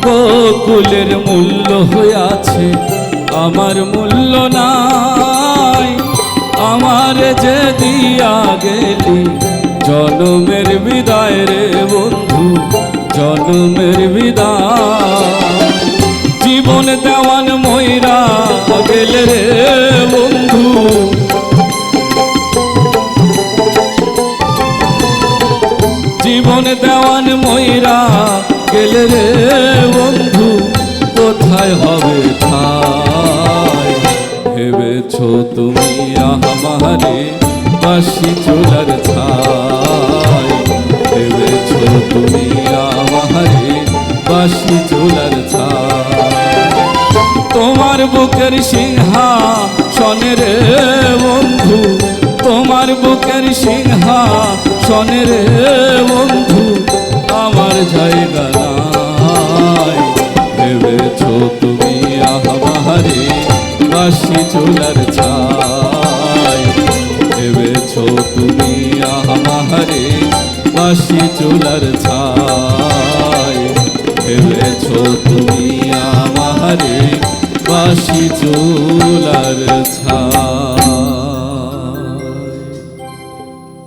বকুলের মূল্য হইয়াছে আমার মূল্য নাই, আমার যে দিয়া গেলি জনমের বিদায় রে বন্ধু, জনমের বিদায়। জীবন দেওয়ান ময়রা গেলে রে বন্ধু, জীবন দেওয়ান ময়রা গেলে রে বন্ধু, কোথায় হবে ঠাই? ভেবেছ তুমি আমারে বাসি চুলার ছাই, ভেবেছ তুমি আমারে বাসি চুলার ছাই। তোমার বুকের সিংহাসনে রে বন্ধু, তোমার বুকের সিংহাসনে রে বন্ধু, আমার জায়গা নাই। ভেবেছ তুমি আমারে বাসি চুলার ছাই, ভেবেছ তুমি আমারে বাসি চুলার ছাই, ভেবেছ তুমি আমারে বাসি চুলার ছাই।